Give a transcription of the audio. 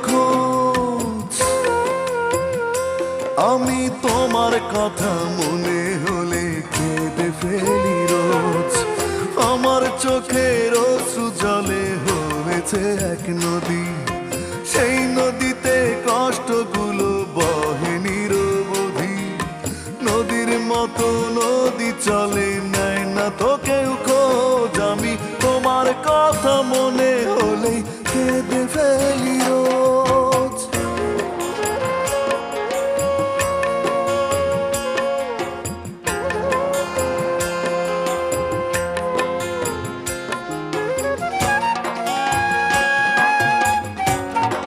খোঁজ। আমি তোমার কথা মনে হলে কেঁদে ফেলি রোজ। আমার চোখের অশ্রু জলে হয়েছে এক নদী।